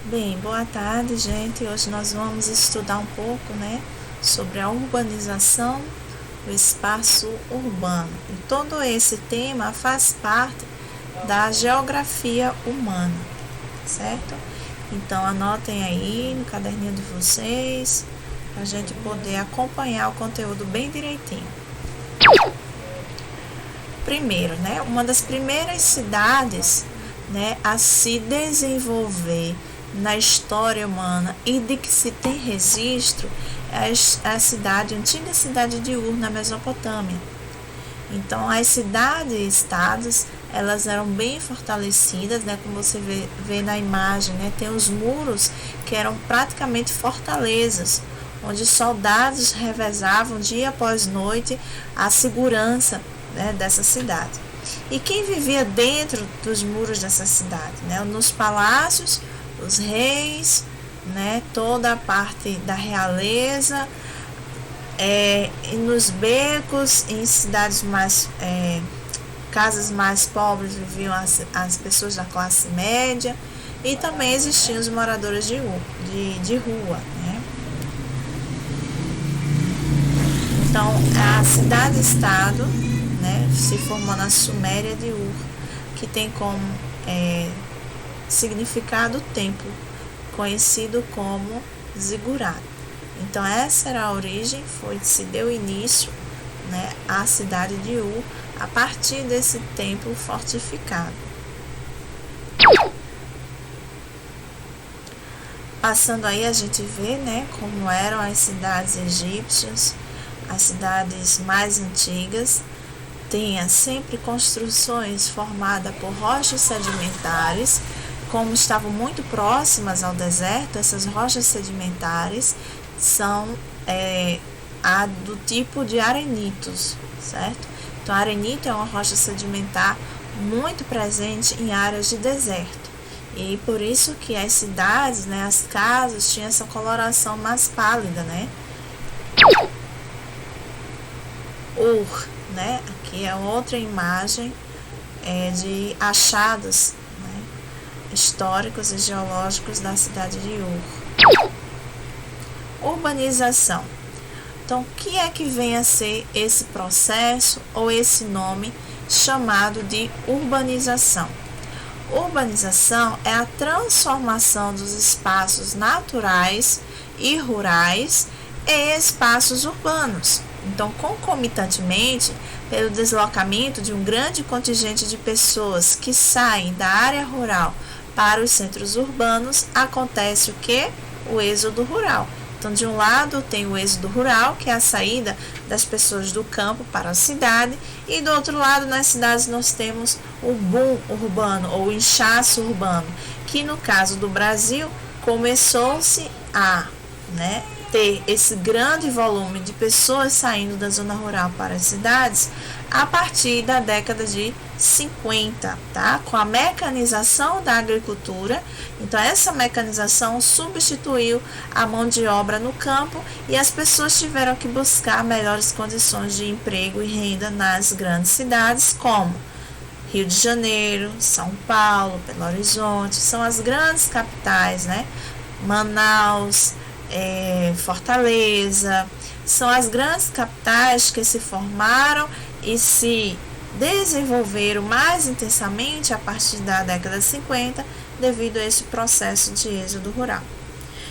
Bem, boa tarde, gente. Hoje nós vamos estudar um pouco, sobre a urbanização do espaço urbano. E todo esse tema faz parte da geografia humana, certo? Então anotem aí no caderninho de vocês, para a gente poder acompanhar o conteúdo bem direitinho. Primeiro, uma das primeiras cidades, a se desenvolver na história humana e de que se tem registro é a antiga cidade de Ur, na Mesopotâmia. Então, as cidades-estados, elas eram bem fortalecidas, como você vê na imagem, tem os muros que eram praticamente fortalezas, onde soldados revezavam dia após noite a segurança, dessa cidade. E quem vivia dentro dos muros dessa cidade? Nos palácios, os reis, toda a parte da realeza, e nos becos, em cidades mais, casas mais pobres viviam as pessoas da classe média, e também existiam os moradores de rua. Então, a cidade-estado se formou na Suméria de Ur, que tem como significado templo, conhecido como Ziggurat. Então, essa era a origem, se deu início à cidade de Ur a partir desse templo fortificado. Passando aí, a gente vê como eram as cidades egípcias, as cidades mais antigas. Tinha sempre construções formadas por rochas sedimentares. Como estavam muito próximas ao deserto, essas rochas sedimentares são do tipo de arenitos, certo? Então, arenito é uma rocha sedimentar muito presente em áreas de deserto. E por isso que as cidades, as casas, tinham essa coloração mais pálida, Ur, aqui é outra imagem de achados históricos e geológicos da cidade de Ur. Urbanização. Então, o que é que vem a ser esse processo ou esse nome chamado de urbanização? Urbanização é a transformação dos espaços naturais e rurais em espaços urbanos. Então, concomitantemente, pelo deslocamento de um grande contingente de pessoas que saem da área rural para os centros urbanos, acontece o quê? O êxodo rural. Então, de um lado tem o êxodo rural, que é a saída das pessoas do campo para a cidade, e do outro lado, nas cidades, nós temos o boom urbano, ou o inchaço urbano, que no caso do Brasil, começou-se a ter esse grande volume de pessoas saindo da zona rural para as cidades a partir da década de 50, com a mecanização da agricultura. Então, essa mecanização substituiu a mão de obra no campo e as pessoas tiveram que buscar melhores condições de emprego e renda nas grandes cidades, como Rio de Janeiro, São Paulo, Belo Horizonte, são as grandes capitais, Manaus, Fortaleza, são as grandes capitais que se formaram e se desenvolveram mais intensamente a partir da década de 50 devido a esse processo de êxodo rural.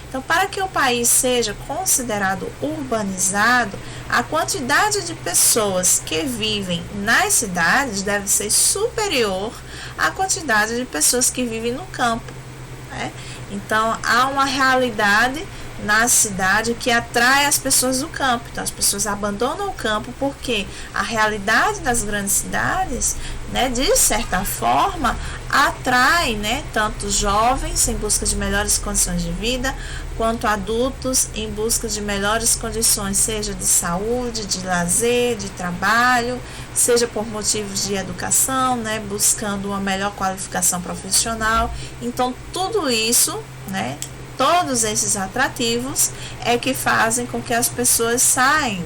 Então, para que o país seja considerado urbanizado, a quantidade de pessoas que vivem nas cidades deve ser superior à quantidade de pessoas que vivem no campo. Então, há uma realidade na cidade que atrai as pessoas do campo. Então, as pessoas abandonam o campo porque a realidade das grandes cidades, de certa forma, atrai, tanto jovens em busca de melhores condições de vida, quanto adultos em busca de melhores condições, seja de saúde, de lazer, de trabalho, seja por motivos de educação, buscando uma melhor qualificação profissional. Então, tudo isso, todos esses atrativos é que fazem com que as pessoas saiam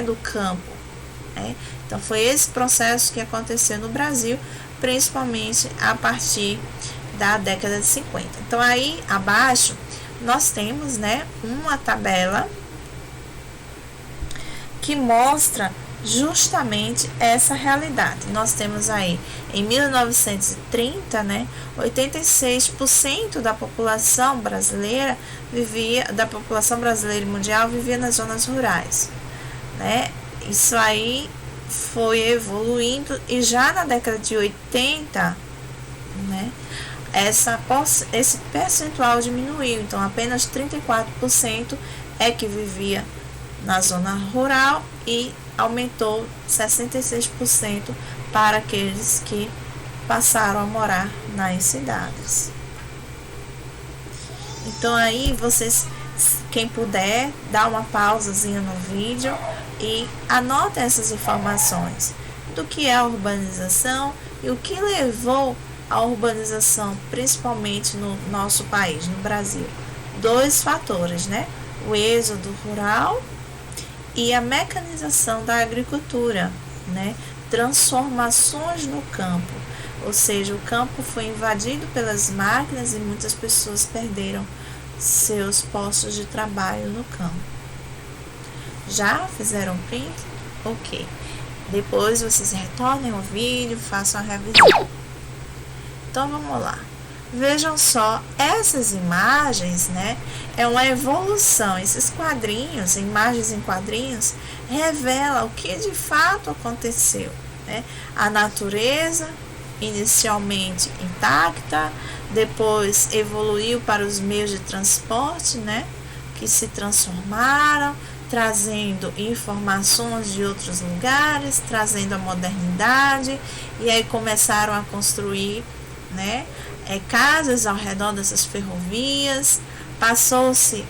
do campo. Então, foi esse processo que aconteceu no Brasil, principalmente a partir da década de 50. Então, aí abaixo nós temos, né, uma tabela que mostra justamente essa realidade. Nós temos aí, em 1930, né, 86% da população brasileira e mundial vivia nas zonas rurais, né? Isso aí foi evoluindo e já na década de 80, né, esse percentual diminuiu. Então, apenas 34% é que vivia na zona rural e aumentou 66% para aqueles que passaram a morar nas cidades. Então, aí vocês, quem puder, dá uma pausazinha no vídeo e anota essas informações do que é a urbanização e o que levou à urbanização, principalmente no nosso país, no Brasil. 2 fatores, né? O êxodo rural e a mecanização da agricultura, né? Transformações no campo, ou seja, o campo foi invadido pelas máquinas e muitas pessoas perderam seus postos de trabalho no campo. Já fizeram print? Ok. Depois vocês retornem ao vídeo, façam a revisão. Então vamos lá. Vejam só, essas imagens, né, é uma evolução. Esses quadrinhos, imagens em quadrinhos, revela o que de fato aconteceu, né? A natureza, inicialmente intacta, depois evoluiu para os meios de transporte, né, que se transformaram, trazendo informações de outros lugares, trazendo a modernidade, e aí começaram a construir, né, casas ao redor dessas ferrovias, passou-se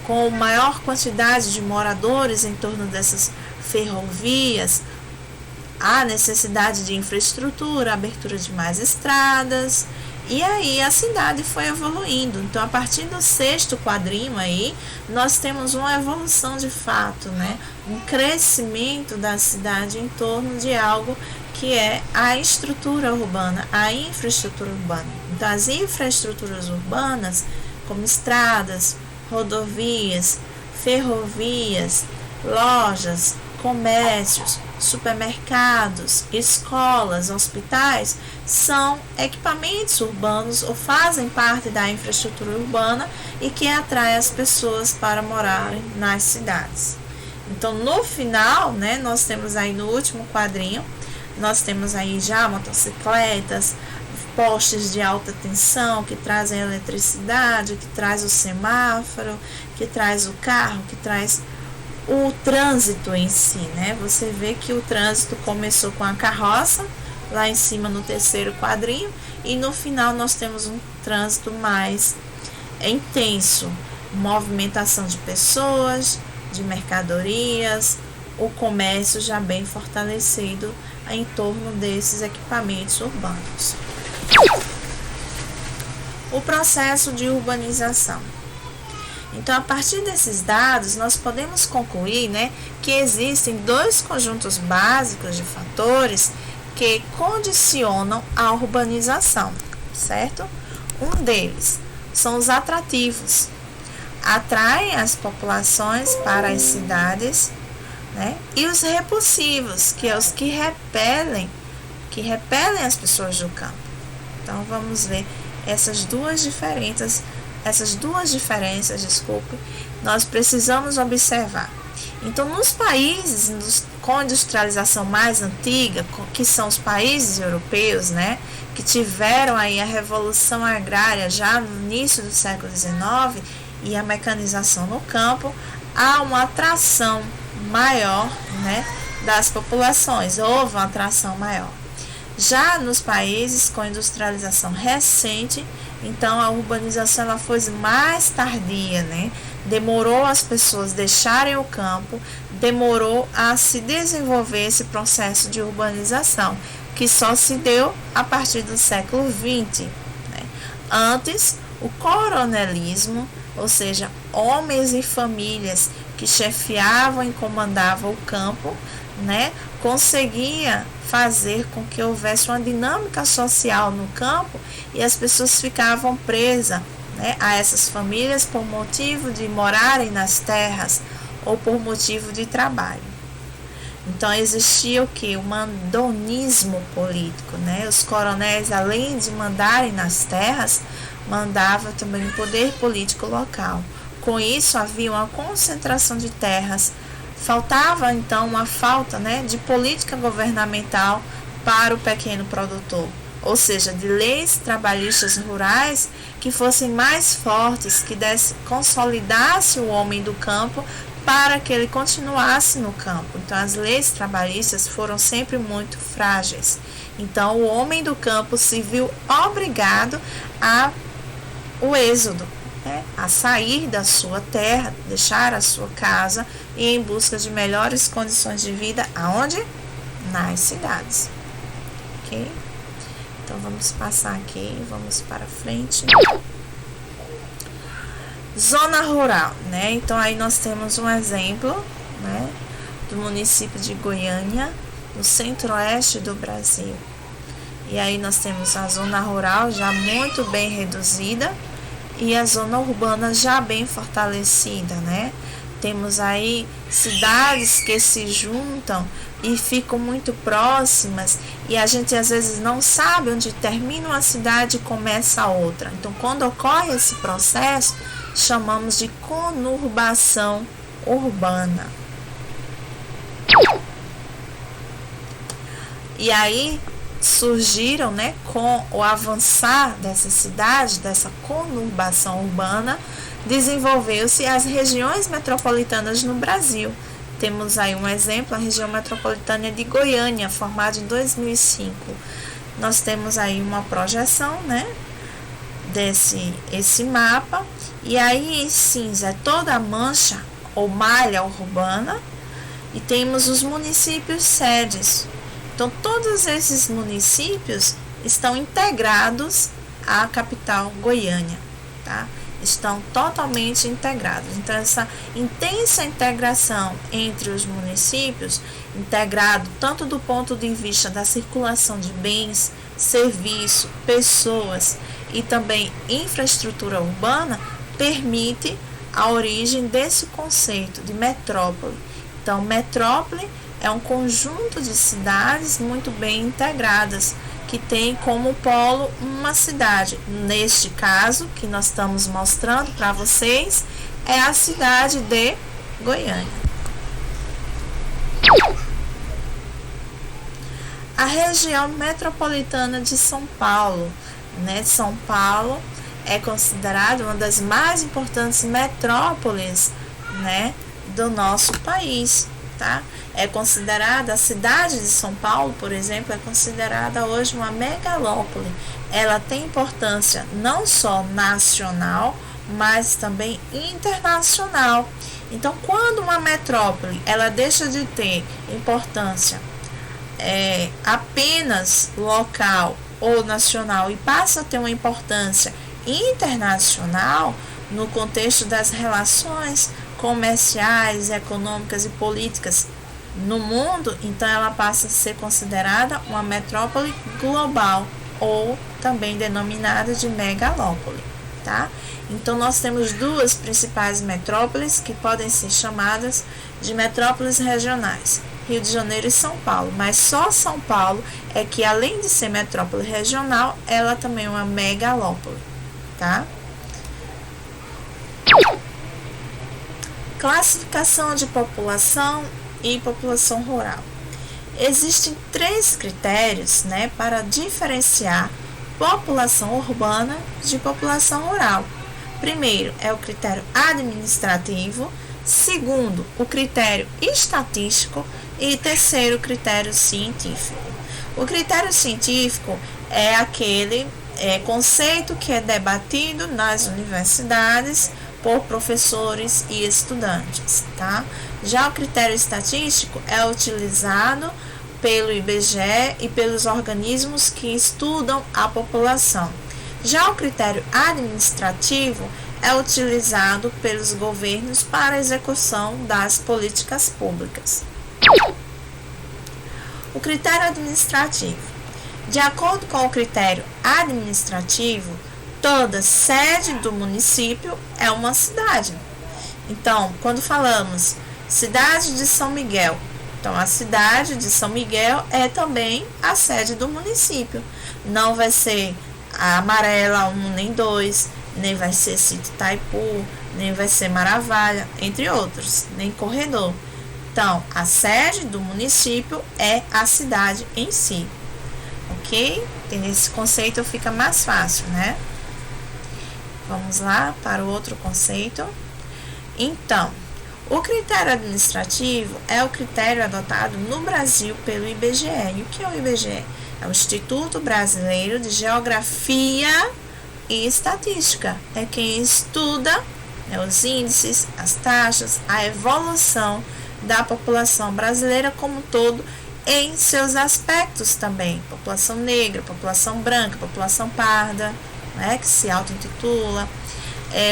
com maior quantidade de moradores em torno dessas ferrovias, a necessidade de infraestrutura, abertura de mais estradas, e aí a cidade foi evoluindo. Então, a partir do 6º quadrinho aí, nós temos uma evolução de fato, né? Um crescimento da cidade em torno de algo que é a estrutura urbana, a infraestrutura urbana. Então, as infraestruturas urbanas, como estradas, rodovias, ferrovias, lojas, comércios, supermercados, escolas, hospitais, são equipamentos urbanos ou fazem parte da infraestrutura urbana e que atrai as pessoas para morarem nas cidades. Então, no final, né, nós temos aí no último quadrinho, nós temos aí já motocicletas, postes de alta tensão que trazem eletricidade, que traz o semáforo, que traz o carro, que traz o trânsito em si, né? Você vê que o trânsito começou com a carroça, lá em cima no 3º quadrinho, e no final nós temos um trânsito mais intenso, movimentação de pessoas, de mercadorias, o comércio já bem fortalecido em torno desses equipamentos urbanos. O processo de urbanização. Então, a partir desses dados, nós podemos concluir, né, que existem 2 conjuntos básicos de fatores que condicionam a urbanização, certo? Um deles são os atrativos. Atraem as populações para as cidades, né? E os repulsivos, que é os que repelem as pessoas do campo. Então, vamos ver essas duas diferenças, nós precisamos observar. Então, nos países com industrialização mais antiga, que são os países europeus, né, que tiveram aí a revolução agrária já no início do século XIX e a mecanização no campo, há uma atração maior, né, das populações, houve uma atração maior. Já nos países com industrialização recente, então a urbanização ela foi mais tardia, né? Demorou as pessoas deixarem o campo, demorou a se desenvolver esse processo de urbanização, que só se deu a partir do século XX. Né? Antes, o coronelismo, ou seja, homens e famílias que chefiavam e comandavam o campo, né, conseguia fazer com que houvesse uma dinâmica social no campo e as pessoas ficavam presas, né, a essas famílias por motivo de morarem nas terras ou por motivo de trabalho. Então existia o que? O mandonismo político, né? Os coronéis, além de mandarem nas terras, mandavam também o poder político local. Com isso havia uma concentração de terras. Faltava então uma falta, né, de política governamental para o pequeno produtor, ou seja, de leis trabalhistas rurais que fossem mais fortes, que consolidasse o homem do campo para que ele continuasse no campo. Então as leis trabalhistas foram sempre muito frágeis. Então o homem do campo se viu obrigado ao êxodo, né, a sair da sua terra, deixar a sua casa e ir em busca de melhores condições de vida. Aonde? Nas cidades. Ok? Então vamos passar aqui, vamos para frente. Zona rural, né? Então aí nós temos um exemplo, né, do município de Goiânia, no centro-oeste do Brasil. E aí nós temos a zona rural já muito bem reduzida e a zona urbana já bem fortalecida, né? Temos aí cidades que se juntam e ficam muito próximas e a gente às vezes não sabe onde termina uma cidade e começa a outra. Então, quando ocorre esse processo, chamamos de conurbação urbana. E aí surgiram, né, com o avançar dessa cidade, dessa conurbação urbana, desenvolveu-se as regiões metropolitanas no Brasil. Temos aí um exemplo, a região metropolitana de Goiânia, formada em 2005. Nós temos aí uma projeção, né, esse mapa, e aí em cinza é toda a mancha ou malha urbana, e temos os municípios sedes. Então, todos esses municípios estão integrados à capital Goiânia, tá? Estão totalmente integrados. Então, essa intensa integração entre os municípios, integrado tanto do ponto de vista da circulação de bens, serviço, pessoas e também infraestrutura urbana, permite a origem desse conceito de metrópole. Então, metrópole é um conjunto de cidades muito bem integradas, que tem como polo uma cidade. Neste caso, que nós estamos mostrando para vocês, é a cidade de Goiânia. A região metropolitana de São Paulo, né? São Paulo é considerada uma das mais importantes metrópoles, né, do nosso país, tá? É considerada, a cidade de São Paulo, por exemplo, é considerada hoje uma megalópole. Ela tem importância não só nacional, mas também internacional. Então, quando uma metrópole ela deixa de ter importância apenas local ou nacional e passa a ter uma importância internacional no contexto das relações comerciais, econômicas e políticas no mundo, então ela passa a ser considerada uma metrópole global ou também denominada de megalópole, tá? Então nós temos duas principais metrópoles que podem ser chamadas de metrópoles regionais, Rio de Janeiro e São Paulo, mas só São Paulo é que, além de ser metrópole regional, ela também é uma megalópole, tá? Classificação de população e população rural. Existem 3 critérios, né, para diferenciar população urbana de população rural. Primeiro é o critério administrativo, segundo, o critério estatístico e terceiro, o critério científico. O critério científico é aquele conceito que é debatido nas universidades por professores e estudantes, tá? Já o critério estatístico é utilizado pelo IBGE e pelos organismos que estudam a população. Já o critério administrativo é utilizado pelos governos para a execução das políticas públicas. O critério administrativo. De acordo com o critério administrativo, toda sede do município é uma cidade. Então, quando falamos cidade de São Miguel, então a cidade de São Miguel é também a sede do município. Não vai ser a Amarela 1 nem 2, nem vai ser Sítio Itaipu, nem vai ser Maravalha, entre outros, nem Corredor. Então, a sede do município é a cidade em si. Ok? Tem esse conceito, fica mais fácil, né? Vamos lá para o outro conceito. Então, o critério administrativo é o critério adotado no Brasil pelo IBGE. E o que é o IBGE? É o Instituto Brasileiro de Geografia e Estatística. É quem estuda, né, os índices, as taxas, a evolução da população brasileira como um todo, em seus aspectos também, população negra, população branca, população parda, né, que se auto-intitula,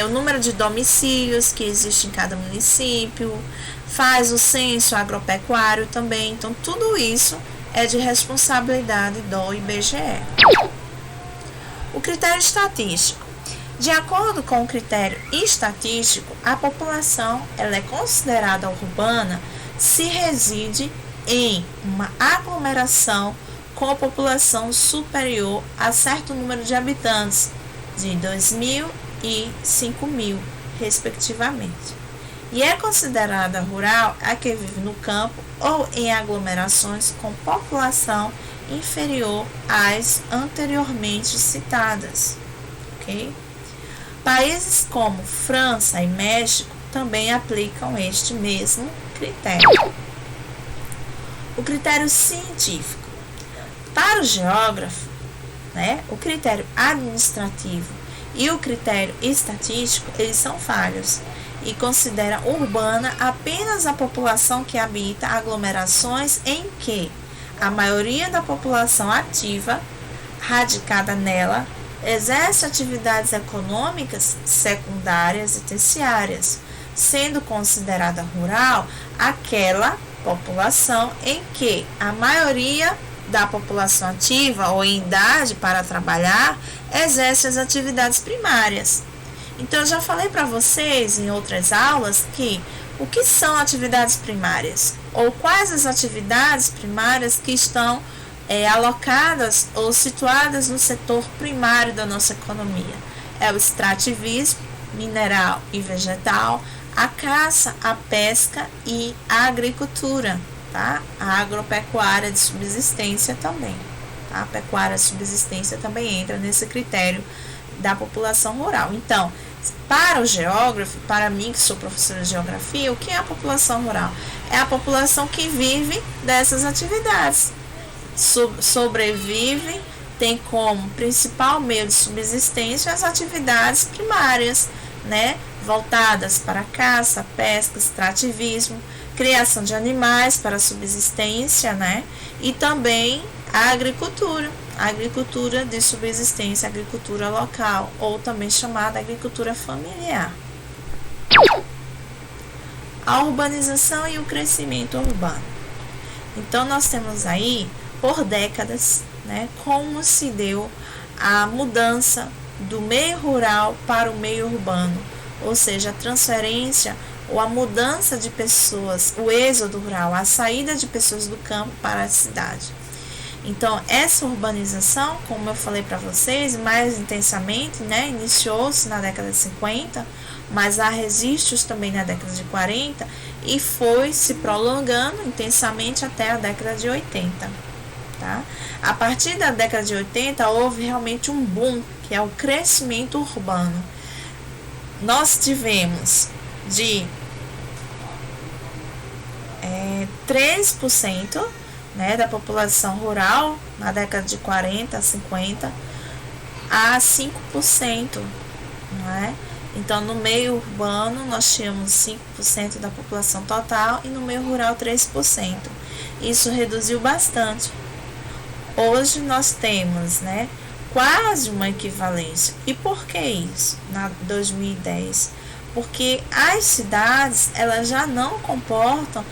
o número de domicílios que existe em cada município, faz o censo agropecuário também, então tudo isso é de responsabilidade do IBGE. O critério estatístico. De acordo com o critério estatístico, a população ela é considerada urbana se reside em uma aglomeração com população superior a certo número de habitantes, de 2.000 e 5.000, respectivamente. E é considerada rural a que vive no campo ou em aglomerações com população inferior às anteriormente citadas. Ok? Países como França e México também aplicam este mesmo critério. O critério científico. Para o geógrafo, né, o critério administrativo e o critério estatístico, eles são falhos e considera urbana apenas a população que habita aglomerações em que a maioria da população ativa, radicada nela, exerce atividades econômicas secundárias e terciárias, sendo considerada rural aquela população em que a maioria da população ativa ou em idade para trabalhar exerce as atividades primárias. Então, eu já falei para vocês em outras aulas que o que são atividades primárias ou quais as atividades primárias que estão alocadas ou situadas no setor primário da nossa economia. É o extrativismo mineral e vegetal, a caça, a pesca e a agricultura, tá? A agropecuária de subsistência também, tá? A pecuária de subsistência também entra nesse critério da população rural. Então, para o geógrafo, para mim que sou professora de geografia, o que é a população rural? É a população que vive dessas atividades, sobrevive, tem como principal meio de subsistência as atividades primárias, né? Voltadas para caça, pesca, extrativismo, criação de animais para subsistência, né? E também a agricultura de subsistência, agricultura local, ou também chamada agricultura familiar. A urbanização e o crescimento urbano. Então, nós temos aí, por décadas, né, como se deu a mudança do meio rural para o meio urbano, ou seja, a transferência ou a mudança de pessoas, o êxodo rural, a saída de pessoas do campo para a cidade. Então, essa urbanização, como eu falei para vocês, mais intensamente, né, iniciou-se na década de 50, mas há registros também na década de 40 e foi se prolongando intensamente até a década de 80. Tá? A partir da década de 80 houve realmente um boom, que é o crescimento urbano. Nós tivemos de 3%, né, da população rural na década de 40, 50 a 5%, não é? Então, no meio urbano nós tínhamos 5% da população total e no meio rural 3%. Isso reduziu bastante. Hoje nós temos, né, quase uma equivalência. E por que isso? Na 2010, porque as cidades elas já não comportam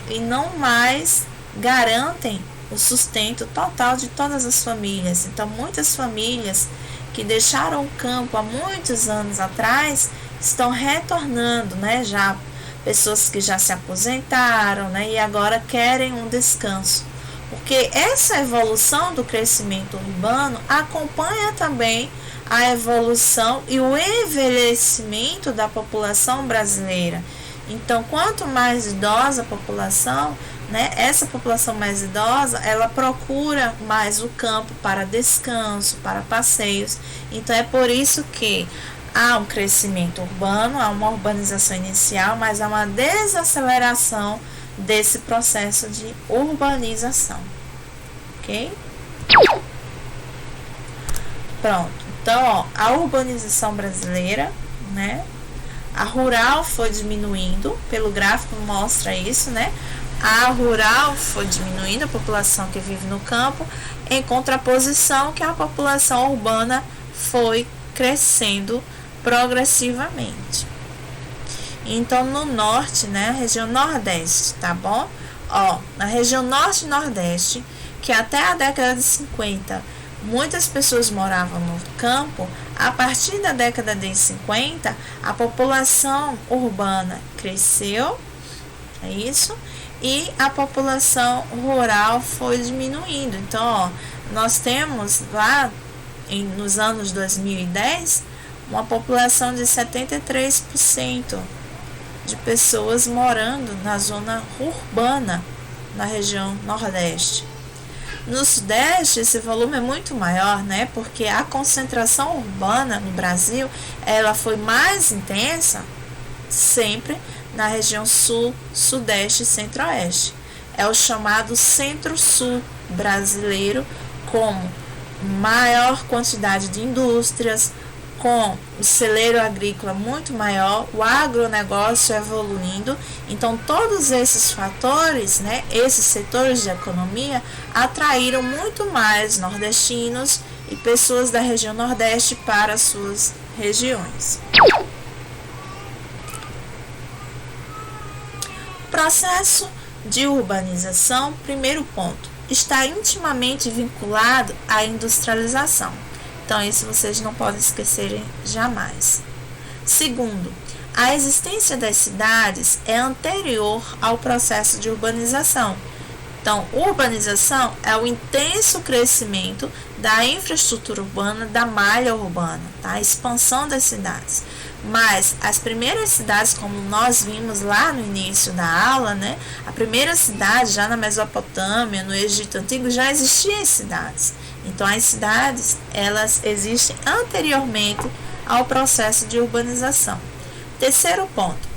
e não mais garantem o sustento total de todas as famílias. Então, muitas famílias que deixaram o campo há muitos anos atrás estão retornando, né? Já pessoas que já se aposentaram, né? E agora querem um descanso. Porque essa evolução do crescimento urbano acompanha também a evolução e o envelhecimento da população brasileira. Então, quanto mais idosa a população, né, essa população mais idosa, ela procura mais o campo para descanso, para passeios. Então, é por isso que há um crescimento urbano, há uma urbanização inicial, mas há uma desaceleração desse processo de urbanização. Ok? Pronto. Então, ó, a urbanização brasileira, né? A rural foi diminuindo, pelo gráfico mostra isso, né? A rural foi diminuindo, a população que vive no campo, em contraposição que a população urbana foi crescendo progressivamente. Então, no norte, né, região nordeste, tá bom? Ó, na região norte e nordeste, que até a década de 50, muitas pessoas moravam no campo, a partir da década de 50, a população urbana cresceu, é isso, e a população rural foi diminuindo. Então, ó, nós temos lá, nos anos 2010, uma população de 73% de pessoas morando na zona urbana, na região nordeste. No sudeste, esse volume é muito maior, né? Porque a concentração urbana no Brasil, ela foi mais intensa sempre na região sul, sudeste e centro-oeste. É o chamado centro-sul brasileiro, com maior quantidade de indústrias, com o celeiro agrícola muito maior, o agronegócio evoluindo. Então, todos esses fatores, né, esses setores de economia, atraíram muito mais nordestinos e pessoas da região nordeste para as suas regiões. Processo de urbanização, primeiro ponto, está intimamente vinculado à industrialização. Então, isso vocês não podem esquecer jamais. Segundo, a existência das cidades é anterior ao processo de urbanização. Então, urbanização é o intenso crescimento da infraestrutura urbana, da malha urbana, tá? A expansão das cidades. Mas as primeiras cidades, como nós vimos lá no início da aula, né? A primeira cidade, já na Mesopotâmia, no Egito Antigo, já existiam cidades. Então, as cidades, elas existem anteriormente ao processo de urbanização. Terceiro ponto.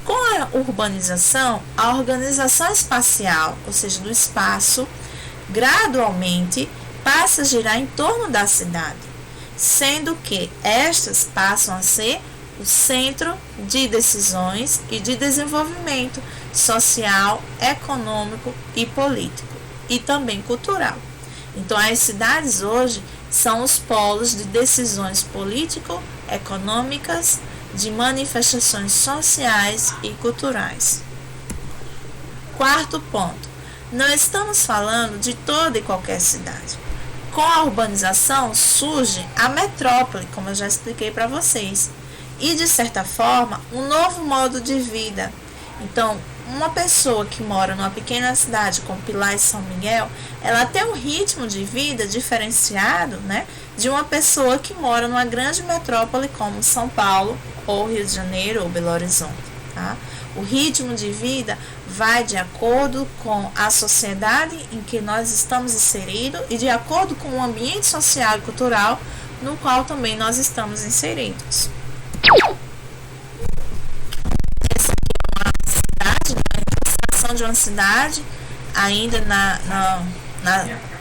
Com a urbanização, a organização espacial, ou seja, do espaço, gradualmente passa a girar em torno da cidade, sendo que estas passam a ser o centro de decisões e de desenvolvimento social, econômico e político, e também cultural. Então, as cidades hoje são os polos de decisões político-econômicas, de manifestações sociais e culturais. Quarto ponto. Não estamos falando de toda e qualquer cidade. Com a urbanização surge a metrópole, como eu já expliquei para vocês, e de certa forma um novo modo de vida. Então, uma pessoa que mora numa pequena cidade como Pilar e São Miguel, ela tem um ritmo de vida diferenciado, né, de uma pessoa que mora numa grande metrópole como São Paulo, ou Rio de Janeiro, ou Belo Horizonte. Tá? O ritmo de vida vai de acordo com a sociedade em que nós estamos inseridos e de acordo com o ambiente social e cultural no qual também nós estamos inseridos. Essa aqui é uma cidade, a ilustração de uma cidade ainda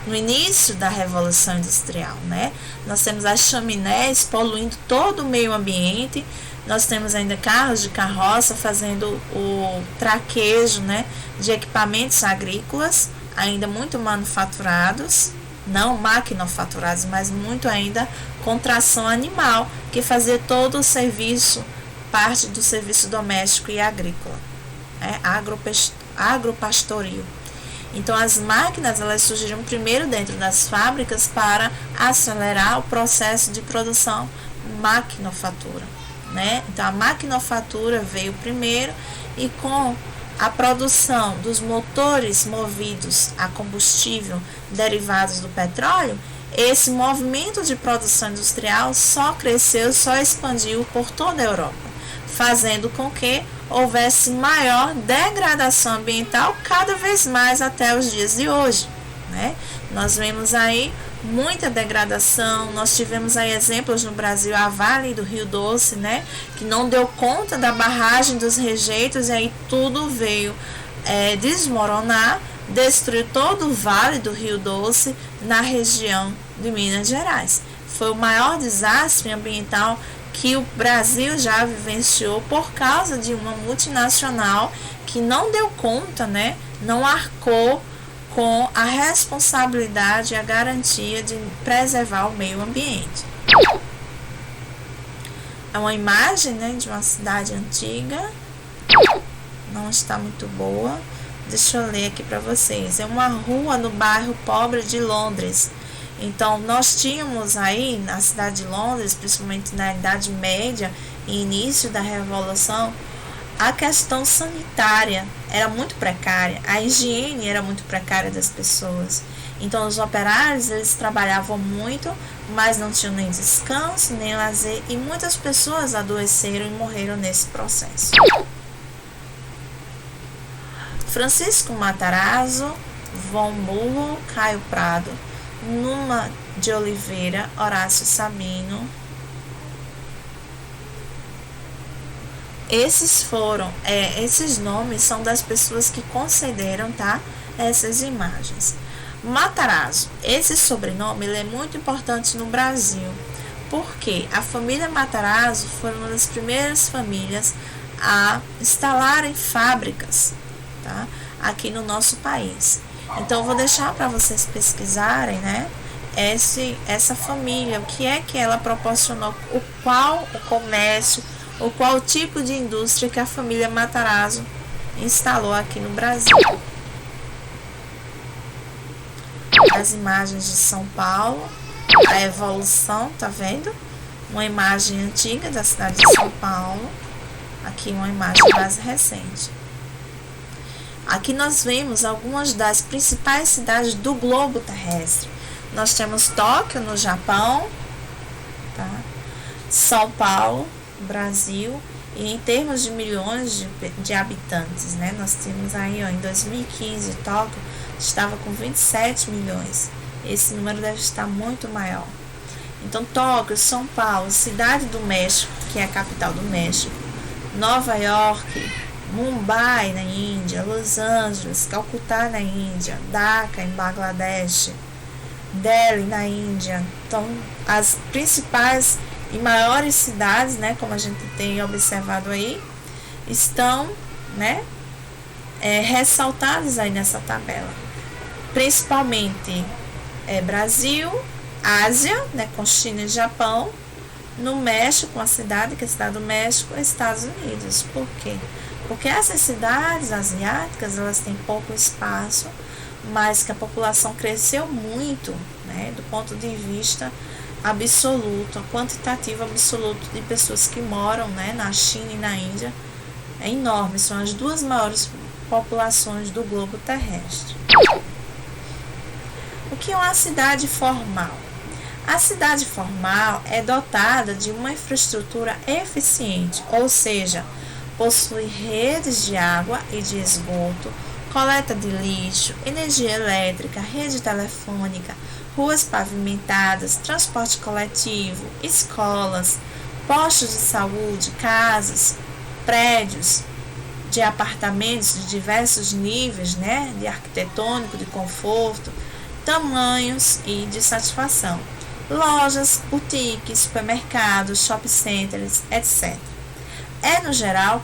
no início da Revolução Industrial, né? Nós temos as chaminés poluindo todo o meio ambiente, nós temos ainda carros de carroça fazendo o traquejo, né, de equipamentos agrícolas, ainda muito manufaturados, não maquinofaturados, mas muito ainda com tração animal, que fazia todo o serviço, parte do serviço doméstico e agrícola, agropastoril. Então, as máquinas, elas surgiram primeiro dentro das fábricas para acelerar o processo de produção maquinofatura, né? Então, a maquinofatura veio primeiro e com a produção dos motores movidos a combustível derivados do petróleo, esse movimento de produção industrial só cresceu, só expandiu por toda a Europa, fazendo com que houvesse maior degradação ambiental cada vez mais até os dias de hoje, né? Nós vemos aí muita degradação, nós tivemos aí exemplos no Brasil, a Vale do Rio Doce, né? Que não deu conta da barragem dos rejeitos e aí tudo veio desmoronar, destruiu todo o Vale do Rio Doce na região de Minas Gerais. Foi o maior desastre ambiental que o Brasil já vivenciou por causa de uma multinacional que não deu conta, né? Não arcou com a responsabilidade e a garantia de preservar o meio ambiente. É uma imagem, né, de uma cidade antiga, não está muito boa. Deixa eu ler aqui para vocês. É uma rua no bairro pobre de Londres. Então, nós tínhamos aí na cidade de Londres, principalmente na Idade Média e início da Revolução, a questão sanitária era muito precária, a higiene era muito precária das pessoas. Então, os operários, eles trabalhavam muito, mas não tinham nem descanso, nem lazer, e muitas pessoas adoeceram e morreram nesse processo. Francisco Matarazzo, Von Bülow, Caio Prado, Numa de Oliveira, Horácio Sabino. Esses nomes são das pessoas que concederam, tá, essas imagens. Matarazzo, esse sobrenome ele é muito importante no Brasil, porque a família Matarazzo foi uma das primeiras famílias a instalarem fábricas, tá, aqui no nosso país. Então, eu vou deixar para vocês pesquisarem, né, essa família, o que é que ela proporcionou, qual o comércio, ou qual tipo de indústria que a família Matarazzo instalou aqui no Brasil. As imagens de São Paulo, a evolução, tá vendo? Uma imagem antiga da cidade de São Paulo, aqui uma imagem mais recente. Aqui nós vemos algumas das principais cidades do globo terrestre. Nós temos Tóquio, no Japão, tá? São Paulo, Brasil, e em termos de milhões de habitantes, né? Nós temos aí, ó, em 2015, Tóquio estava com 27 milhões. Esse número deve estar muito maior. Então, Tóquio, São Paulo, Cidade do México, que é a capital do México, Nova York, Mumbai, na Índia, Los Angeles, Calcutá, na Índia, Dhaka, em Bangladesh, Delhi, na Índia. Então, as principais e maiores cidades, né, como a gente tem observado aí, estão, né, ressaltadas aí nessa tabela. Principalmente Brasil, Ásia, né, com China e Japão, no México, a cidade, que é a cidade do México, Estados Unidos. Por quê? Porque essas cidades asiáticas, elas têm pouco espaço, mas que a população cresceu muito, né, do ponto de vista absoluto, quantitativo absoluto de pessoas que moram, né, na China e na Índia é enorme, são as duas maiores populações do globo terrestre. O que é uma cidade formal? A cidade formal é dotada de uma infraestrutura eficiente, ou seja, possui redes de água e de esgoto, coleta de lixo, energia elétrica, rede telefônica, ruas pavimentadas, transporte coletivo, escolas, postos de saúde, casas, prédios de apartamentos de diversos níveis, né, de arquitetônico, de conforto, tamanhos e de satisfação, lojas, boutiques, supermercados, shopping centers, etc. É, no geral,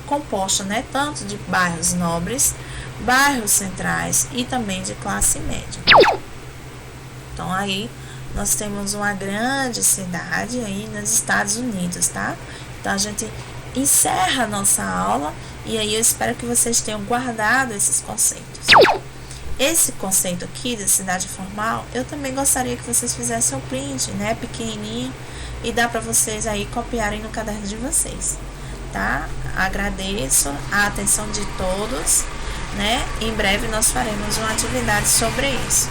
composta, né, tanto de bairros nobres, bairros centrais e também de classe média. Então, aí nós temos uma grande cidade aí nos Estados Unidos, tá? Então, a gente encerra a nossa aula e aí eu espero que vocês tenham guardado esses conceitos. Esse conceito aqui de cidade formal, eu também gostaria que vocês fizessem o print, né, pequenininho, e dá para vocês aí copiarem no caderno de vocês, tá? Agradeço a atenção de todos, né? Em breve nós faremos uma atividade sobre isso.